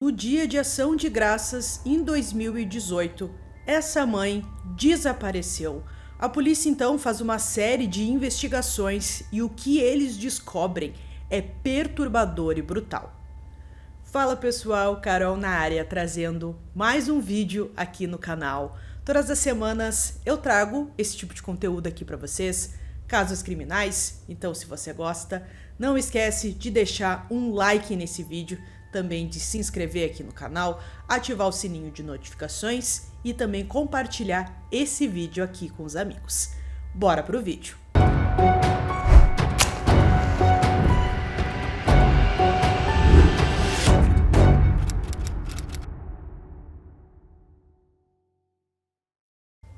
No dia de Ação de Graças, em 2018, essa mãe desapareceu. A polícia então faz uma série de investigações e o que eles descobrem é perturbador e brutal. Fala pessoal, Carol na área, trazendo mais um vídeo aqui no canal. Todas as semanas eu trago esse tipo de conteúdo aqui para vocês, casos criminais. Então, se você gosta, não esquece de deixar um like nesse vídeo, também de se inscrever aqui no canal, ativar o sininho de notificações e também compartilhar esse vídeo aqui com os amigos. Bora pro vídeo!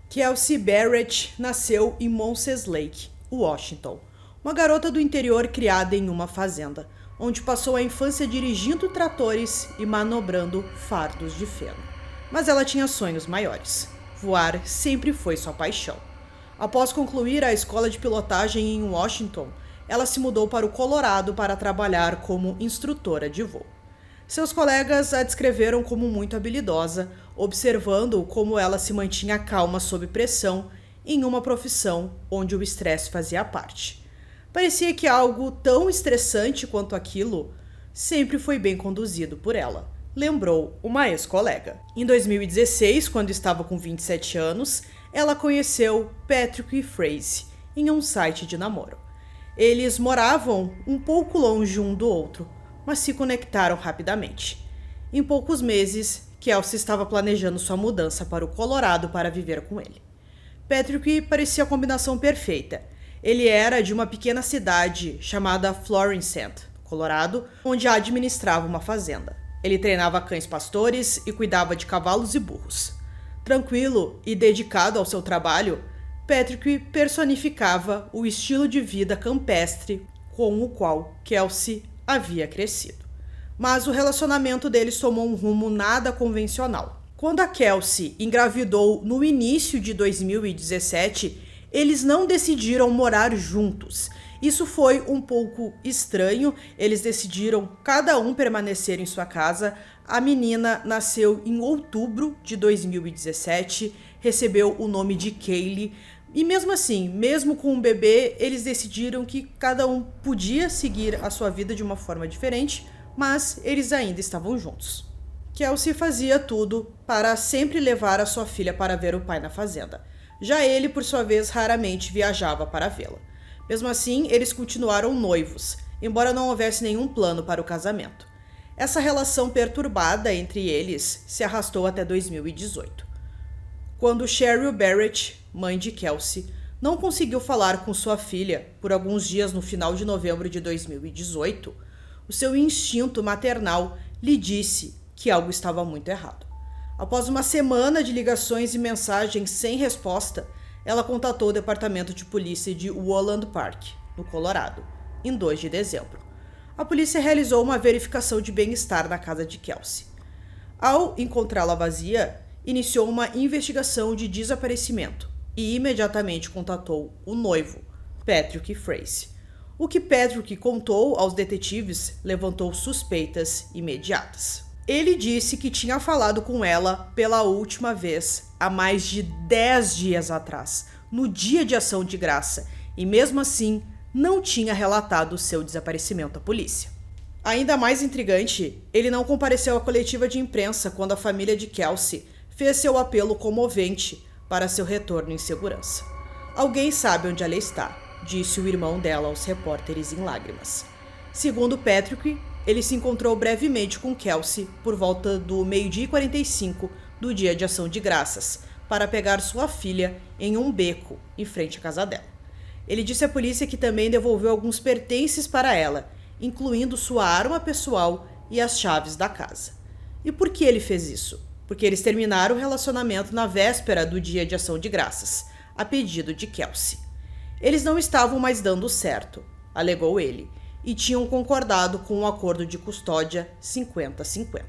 Kelsey Barrett nasceu em Moses Lake, Washington, uma garota do interior criada em uma fazenda, onde passou a infância dirigindo tratores e manobrando fardos de feno. Mas ela tinha sonhos maiores. Voar sempre foi sua paixão. Após concluir a escola de pilotagem em Washington, ela se mudou para o Colorado para trabalhar como instrutora de voo. Seus colegas a descreveram como muito habilidosa, observando como ela se mantinha calma sob pressão em uma profissão onde o estresse fazia parte. Parecia que algo tão estressante quanto aquilo sempre foi bem conduzido por ela, lembrou uma ex-colega. Em 2016, quando estava com 27 anos, ela conheceu Patrick Frazee em um site de namoro. Eles moravam um pouco longe um do outro, mas se conectaram rapidamente. Em poucos meses, Kelsey estava planejando sua mudança para o Colorado para viver com ele. Patrick parecia a combinação perfeita. Ele era de uma pequena cidade chamada Florissant, Colorado, onde administrava uma fazenda. Ele treinava cães pastores e cuidava de cavalos e burros. Tranquilo e dedicado ao seu trabalho, Patrick personificava o estilo de vida campestre com o qual Kelsey havia crescido. Mas o relacionamento deles tomou um rumo nada convencional. Quando a Kelsey engravidou no início de 2017, eles não decidiram morar juntos. Isso foi um pouco estranho, eles decidiram cada um permanecer em sua casa. A menina nasceu em outubro de 2017, recebeu o nome de Kaylee, e mesmo assim, mesmo com um bebê, eles decidiram que cada um podia seguir a sua vida de uma forma diferente, mas eles ainda estavam juntos. Kelsey fazia tudo para sempre levar a sua filha para ver o pai na fazenda. Já ele, por sua vez, raramente viajava para vê-la. Mesmo assim, eles continuaram noivos, embora não houvesse nenhum plano para o casamento. Essa relação perturbada entre eles se arrastou até 2018. Quando Cheryl Barrett, mãe de Kelsey, não conseguiu falar com sua filha por alguns dias no final de novembro de 2018, o seu instinto maternal lhe disse que algo estava muito errado. Após uma semana de ligações e mensagens sem resposta, ela contatou o departamento de polícia de Woodland Park, no Colorado, em 2 de dezembro. A polícia realizou uma verificação de bem-estar na casa de Kelsey. Ao encontrá-la vazia, iniciou uma investigação de desaparecimento e imediatamente contatou o noivo, Patrick Frazee. O que Patrick contou aos detetives levantou suspeitas imediatas. Ele disse que tinha falado com ela pela última vez há mais de 10 dias atrás, no dia de Ação de Graça, e mesmo assim não tinha relatado o seu desaparecimento à polícia. Ainda mais intrigante, ele não compareceu à coletiva de imprensa quando a família de Kelsey fez seu apelo comovente para seu retorno em segurança. Alguém sabe onde ela está, disse o irmão dela aos repórteres em lágrimas. Segundo Patrick, ele se encontrou brevemente com Kelsey por volta do 12h45 do dia de Ação de Graças para pegar sua filha em um beco em frente à casa dela. Ele disse à polícia que também devolveu alguns pertences para ela, incluindo sua arma pessoal e as chaves da casa. E por que ele fez isso? Porque eles terminaram o relacionamento na véspera do dia de Ação de Graças, a pedido de Kelsey. Eles não estavam mais dando certo, alegou ele, e tinham concordado com um acordo de custódia 50-50.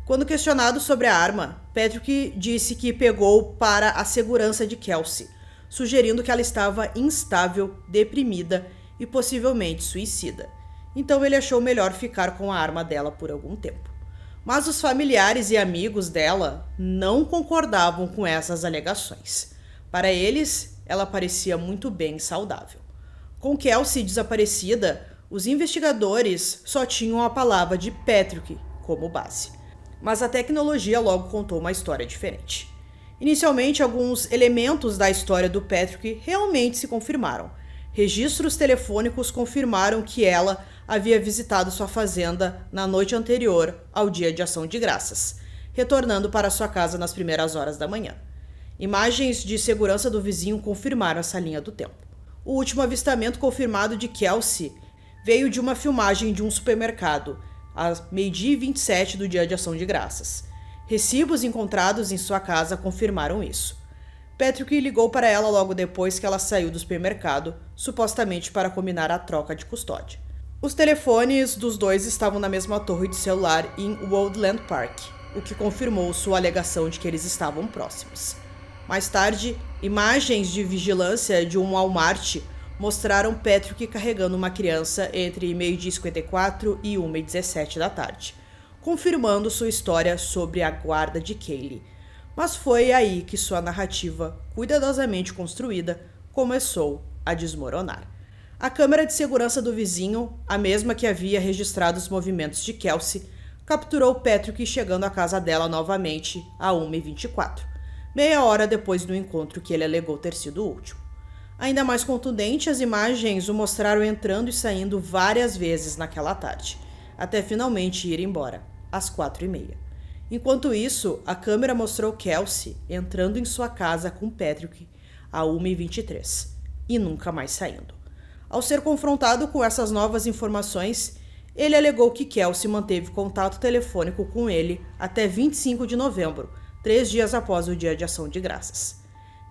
Quando questionado sobre a arma, Patrick disse que pegou para a segurança de Kelsey, sugerindo que ela estava instável, deprimida e possivelmente suicida. Então ele achou melhor ficar com a arma dela por algum tempo. Mas os familiares e amigos dela não concordavam com essas alegações. Para eles, ela parecia muito bem e saudável. Com Kelsey desaparecida, os investigadores só tinham a palavra de Patrick como base. Mas a tecnologia logo contou uma história diferente. Inicialmente, alguns elementos da história do Patrick realmente se confirmaram. Registros telefônicos confirmaram que ela havia visitado sua fazenda na noite anterior ao dia de ação de graças, retornando para sua casa nas primeiras horas da manhã. Imagens de segurança do vizinho confirmaram essa linha do tempo. O último avistamento confirmado de Kelsey veio de uma filmagem de um supermercado, às 12h27 do dia de ação de graças. Recibos encontrados em sua casa confirmaram isso. Patrick ligou para ela logo depois que ela saiu do supermercado, supostamente para combinar a troca de custódia. Os telefones dos dois estavam na mesma torre de celular em Woodland Park, o que confirmou sua alegação de que eles estavam próximos. Mais tarde, imagens de vigilância de um Walmart mostraram Patrick carregando uma criança entre 12h54 e 1h17 da tarde, confirmando sua história sobre a guarda de Kaylee. Mas foi aí que sua narrativa, cuidadosamente construída, começou a desmoronar. A câmera de segurança do vizinho, a mesma que havia registrado os movimentos de Kelsey, capturou Patrick chegando à casa dela novamente a 1h24, meia hora depois do encontro que ele alegou ter sido o último. Ainda mais contundente, as imagens o mostraram entrando e saindo várias vezes naquela tarde, até finalmente ir embora, às 4h30. Enquanto isso, a câmera mostrou Kelsey entrando em sua casa com Patrick a 1h23 e nunca mais saindo. Ao ser confrontado com essas novas informações, ele alegou que Kelsey manteve contato telefônico com ele até 25 de novembro, 3 dias após o dia de ação de graças.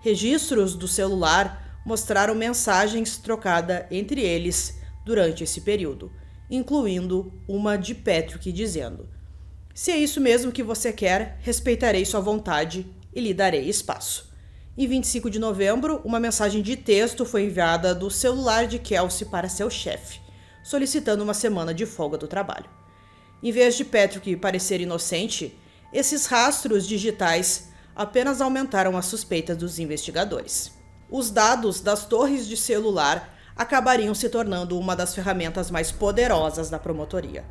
Registros do celular mostraram mensagens trocadas entre eles durante esse período, incluindo uma de Patrick dizendo: "Se é isso mesmo que você quer, respeitarei sua vontade e lhe darei espaço." Em 25 de novembro, uma mensagem de texto foi enviada do celular de Kelsey para seu chefe, solicitando uma semana de folga do trabalho. Em vez de Patrick parecer inocente, esses rastros digitais apenas aumentaram as suspeitas dos investigadores. Os dados das torres de celular acabariam se tornando uma das ferramentas mais poderosas da promotoria.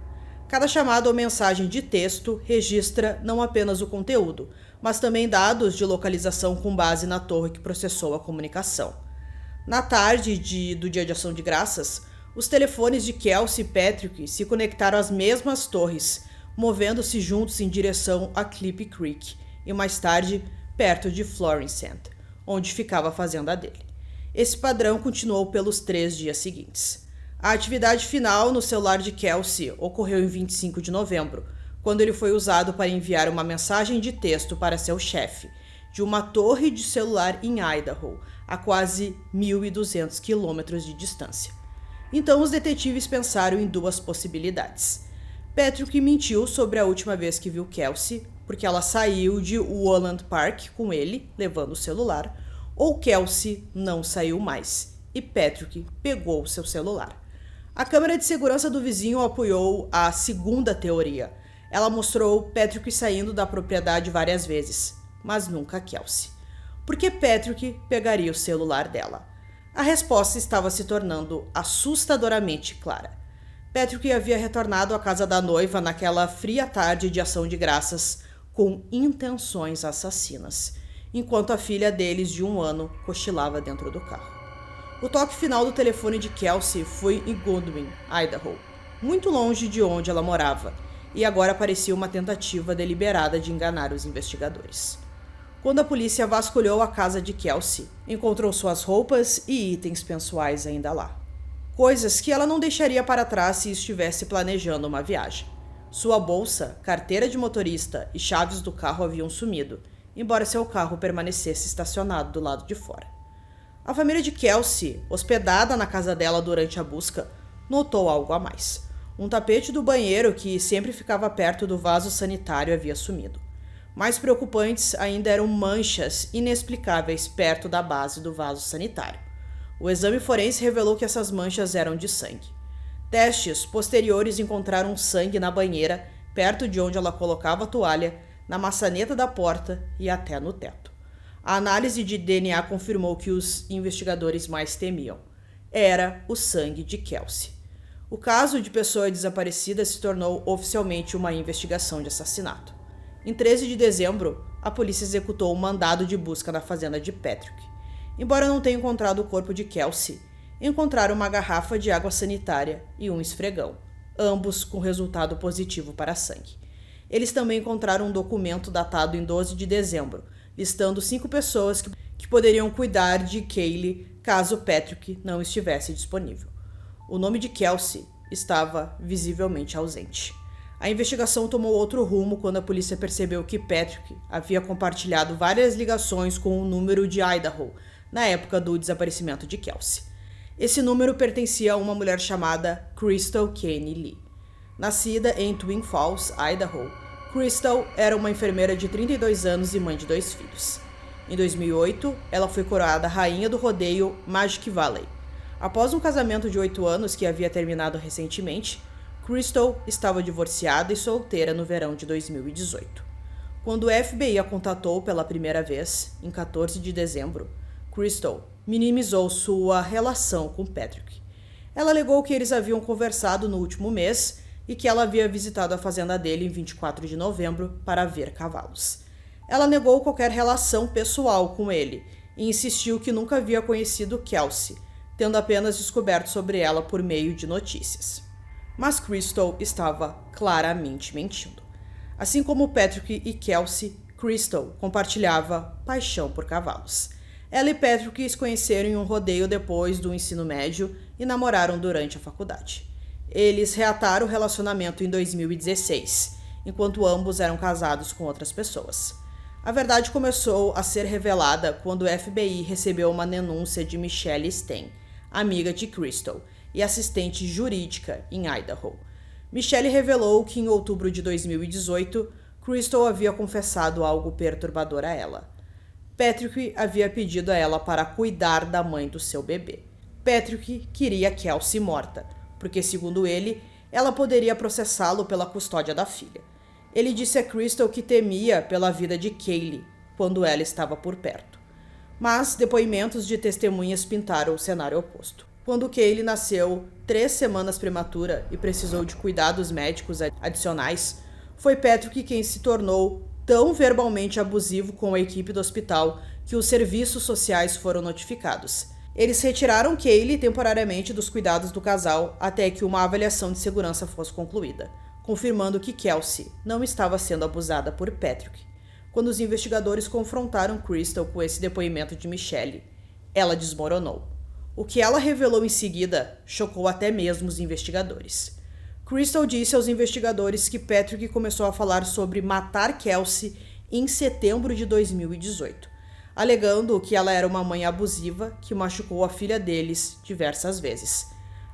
Cada chamada ou mensagem de texto registra não apenas o conteúdo, mas também dados de localização com base na torre que processou a comunicação. Na tarde do dia de ação de graças, os telefones de Kelsey e Patrick se conectaram às mesmas torres, movendo-se juntos em direção a Clippy Creek e mais tarde perto de Florissant, onde ficava a fazenda dele. Esse padrão continuou pelos 3 dias seguintes. A atividade final no celular de Kelsey ocorreu em 25 de novembro, quando ele foi usado para enviar uma mensagem de texto para seu chefe, de uma torre de celular em Idaho, a quase 1.200 quilômetros de distância. Então os detetives pensaram em duas possibilidades. Patrick mentiu sobre a última vez que viu Kelsey, porque ela saiu de Woodland Park com ele, levando o celular, ou Kelsey não saiu mais, e Patrick pegou seu celular. A câmera de segurança do vizinho apoiou a segunda teoria. Ela mostrou Patrick saindo da propriedade várias vezes, mas nunca Kelsey. Por que Patrick pegaria o celular dela? A resposta estava se tornando assustadoramente clara. Patrick havia retornado à casa da noiva naquela fria tarde de ação de graças com intenções assassinas, enquanto a filha deles de 1 ano cochilava dentro do carro. O toque final do telefone de Kelsey foi em Goodwin, Idaho, muito longe de onde ela morava, e agora parecia uma tentativa deliberada de enganar os investigadores. Quando a polícia vasculhou a casa de Kelsey, encontrou suas roupas e itens pessoais ainda lá. Coisas que ela não deixaria para trás se estivesse planejando uma viagem. Sua bolsa, carteira de motorista e chaves do carro haviam sumido, embora seu carro permanecesse estacionado do lado de fora. A família de Kelsey, hospedada na casa dela durante a busca, notou algo a mais. Um tapete do banheiro que sempre ficava perto do vaso sanitário havia sumido. Mais preocupantes ainda eram manchas inexplicáveis perto da base do vaso sanitário. O exame forense revelou que essas manchas eram de sangue. Testes posteriores encontraram sangue na banheira perto de onde ela colocava a toalha, na maçaneta da porta e até no teto. A análise de DNA confirmou que os investigadores mais temiam era o sangue de Kelsey. O caso de pessoa desaparecida se tornou oficialmente uma investigação de assassinato. Em 13 de dezembro, a polícia executou um mandado de busca na fazenda de Patrick. Embora não tenha encontrado o corpo de Kelsey, encontraram uma garrafa de água sanitária e um esfregão, ambos com resultado positivo para sangue. Eles também encontraram um documento datado em 12 de dezembro, listando 5 pessoas que poderiam cuidar de Kaylee caso Patrick não estivesse disponível. O nome de Kelsey estava visivelmente ausente. A investigação tomou outro rumo quando a polícia percebeu que Patrick havia compartilhado várias ligações com o número de Idaho na época do desaparecimento de Kelsey. Esse número pertencia a uma mulher chamada Crystal Kane Lee. Nascida em Twin Falls, Idaho, Crystal era uma enfermeira de 32 anos e mãe de 2 filhos. Em 2008, ela foi coroada rainha do rodeio Magic Valley. Após um casamento de 8 anos que havia terminado recentemente, Crystal estava divorciada e solteira no verão de 2018. Quando o FBI a contatou pela primeira vez, em 14 de dezembro, Crystal minimizou sua relação com Patrick. Ela alegou que eles haviam conversado no último mês e que ela havia visitado a fazenda dele em 24 de novembro para ver cavalos. Ela negou qualquer relação pessoal com ele e insistiu que nunca havia conhecido Kelsey, tendo apenas descoberto sobre ela por meio de notícias. Mas Crystal estava claramente mentindo. Assim como Patrick e Kelsey, Crystal compartilhava paixão por cavalos. Ela e Patrick se conheceram em um rodeio depois do ensino médio e namoraram durante a faculdade. Eles reataram o relacionamento em 2016, enquanto ambos eram casados com outras pessoas. A verdade começou a ser revelada quando o FBI recebeu uma denúncia de Michelle Stein, amiga de Crystal e assistente jurídica em Idaho. Michelle revelou que em outubro de 2018, Crystal havia confessado algo perturbador a ela. Patrick havia pedido a ela para cuidar da mãe do seu bebê. Patrick queria Kelsey morta, porque, segundo ele, ela poderia processá-lo pela custódia da filha. Ele disse a Crystal que temia pela vida de Kaylee quando ela estava por perto. Mas depoimentos de testemunhas pintaram o cenário oposto. Quando Kaylee nasceu 3 semanas prematura e precisou de cuidados médicos adicionais, foi Patrick quem se tornou tão verbalmente abusivo com a equipe do hospital que os serviços sociais foram notificados. Eles retiraram Kaylee temporariamente dos cuidados do casal até que uma avaliação de segurança fosse concluída, confirmando que Kelsey não estava sendo abusada por Patrick. Quando os investigadores confrontaram Crystal com esse depoimento de Michelle, ela desmoronou. O que ela revelou em seguida chocou até mesmo os investigadores. Crystal disse aos investigadores que Patrick começou a falar sobre matar Kelsey em setembro de 2018, alegando que ela era uma mãe abusiva que machucou a filha deles diversas vezes.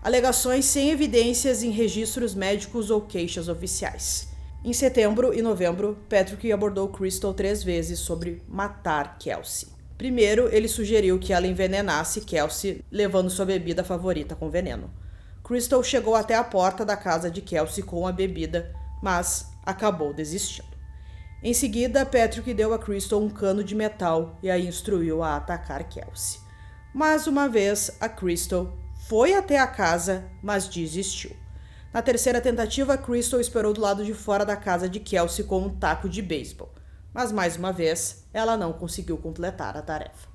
Alegações sem evidências em registros médicos ou queixas oficiais. Em setembro e novembro, Patrick abordou Crystal 3 vezes sobre matar Kelsey. Primeiro, ele sugeriu que ela envenenasse Kelsey, levando sua bebida favorita com veneno. Crystal chegou até a porta da casa de Kelsey com a bebida, mas acabou desistindo. Em seguida, Patrick deu a Crystal um cano de metal e a instruiu a atacar Kelsey. Mais uma vez, a Crystal foi até a casa, mas desistiu. Na terceira tentativa, Crystal esperou do lado de fora da casa de Kelsey com um taco de beisebol, mas mais uma vez, ela não conseguiu completar a tarefa.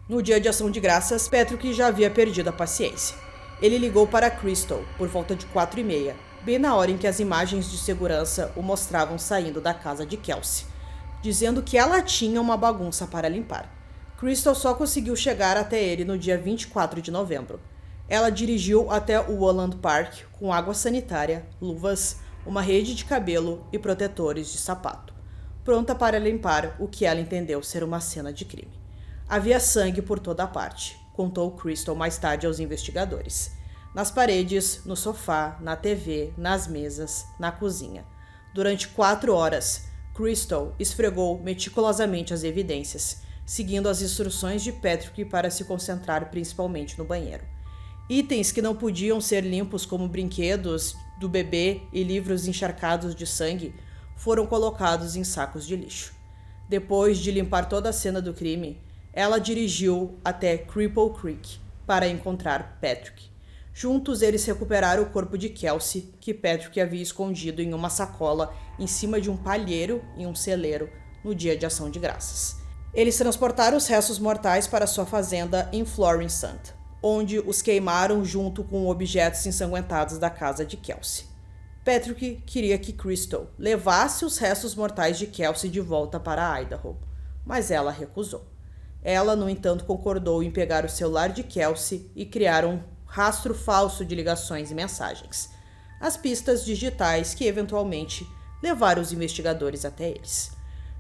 No dia de ação de graças, Patrick já havia perdido a paciência. Ele ligou para Crystal por volta de 4h30, bem na hora em que as imagens de segurança o mostravam saindo da casa de Kelsey, dizendo que ela tinha uma bagunça para limpar. Crystal só conseguiu chegar até ele no dia 24 de novembro. Ela dirigiu até o Woodland Park com água sanitária, luvas, uma rede de cabelo e protetores de sapato, pronta para limpar o que ela entendeu ser uma cena de crime. Havia sangue por toda a parte, contou Crystal mais tarde aos investigadores. Nas paredes, no sofá, na TV, nas mesas, na cozinha. Durante 4 horas, Crystal esfregou meticulosamente as evidências, seguindo as instruções de Patrick para se concentrar principalmente no banheiro. Itens que não podiam ser limpos, como brinquedos do bebê e livros encharcados de sangue foram colocados em sacos de lixo. Depois de limpar toda a cena do crime, ela dirigiu até Cripple Creek para encontrar Patrick. Juntos, eles recuperaram o corpo de Kelsey, que Patrick havia escondido em uma sacola em cima de um palheiro em um celeiro no dia de Ação de Graças. Eles transportaram os restos mortais para sua fazenda em Florissant, onde os queimaram junto com objetos ensanguentados da casa de Kelsey. Patrick queria que Crystal levasse os restos mortais de Kelsey de volta para Idaho, mas ela recusou. Ela, no entanto, concordou em pegar o celular de Kelsey e criar um rastro falso de ligações e mensagens, as pistas digitais que eventualmente levaram os investigadores até eles.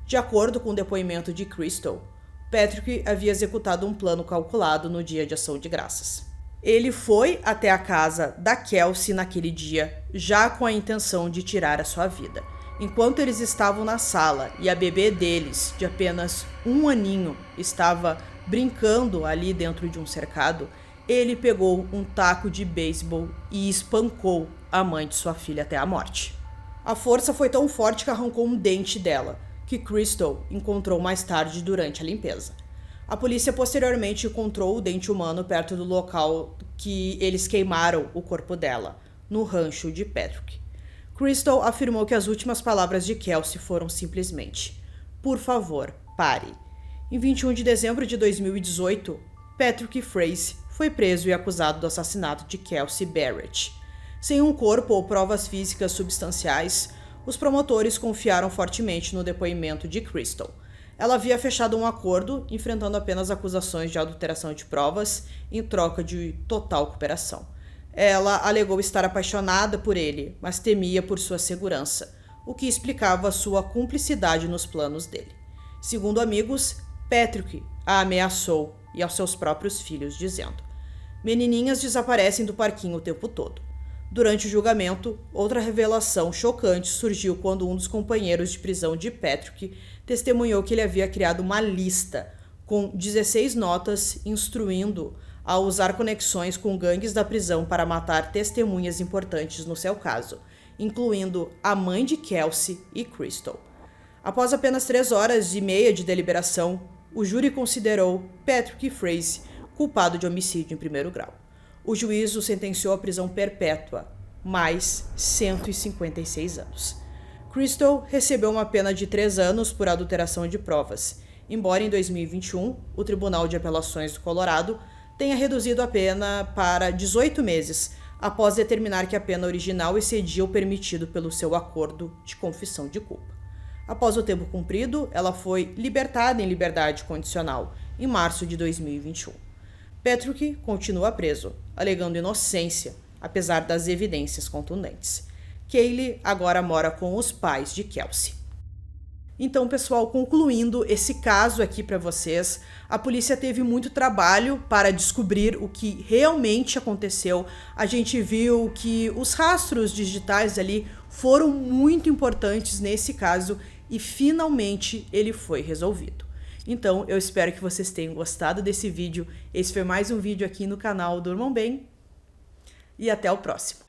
De acordo com o depoimento de Crystal, Patrick havia executado um plano calculado no dia de Ação de Graças. Ele foi até a casa da Kelsey naquele dia, já com a intenção de tirar a sua vida. Enquanto eles estavam na sala e a bebê deles, de apenas 1 aninho, estava brincando ali dentro de um cercado, ele pegou um taco de beisebol e espancou a mãe de sua filha até a morte. A força foi tão forte que arrancou um dente dela, que Crystal encontrou mais tarde durante a limpeza. A polícia posteriormente encontrou o dente humano perto do local que eles queimaram o corpo dela, no rancho de Patrick. Crystal afirmou que as últimas palavras de Kelsey foram simplesmente: "Por favor, pare." Em 21 de dezembro de 2018, Patrick Frazee foi preso e acusado do assassinato de Kelsey Barrett. Sem um corpo ou provas físicas substanciais, os promotores confiaram fortemente no depoimento de Crystal. Ela havia fechado um acordo, enfrentando apenas acusações de adulteração de provas em troca de total cooperação. Ela alegou estar apaixonada por ele, mas temia por sua segurança, o que explicava sua cumplicidade nos planos dele. Segundo amigos, Patrick a ameaçou e aos seus próprios filhos, dizendo: "Menininhas desaparecem do parquinho o tempo todo." Durante o julgamento, outra revelação chocante surgiu quando um dos companheiros de prisão de Patrick testemunhou que ele havia criado uma lista com 16 notas instruindo a usar conexões com gangues da prisão para matar testemunhas importantes no seu caso, incluindo a mãe de Kelsey e Crystal. Após apenas 3h30 de deliberação, o júri considerou Patrick Frazee culpado de homicídio em primeiro grau. O juiz o sentenciou à prisão perpétua, mais 156 anos. Crystal recebeu uma pena de 3 anos por adulteração de provas, embora em 2021 o Tribunal de Apelações do Colorado tenha reduzido a pena para 18 meses, após determinar que a pena original excedia o permitido pelo seu acordo de confissão de culpa. Após o tempo cumprido, ela foi libertada em liberdade condicional em março de 2021. Patrick continua preso, alegando inocência, apesar das evidências contundentes. Kaylee agora mora com os pais de Kelsey. Então, pessoal, concluindo esse caso aqui para vocês, a polícia teve muito trabalho para descobrir o que realmente aconteceu. A gente viu que os rastros digitais ali foram muito importantes nesse caso e finalmente ele foi resolvido. Então, eu espero que vocês tenham gostado desse vídeo. Esse foi mais um vídeo aqui no canal Durmam Bem e até o próximo.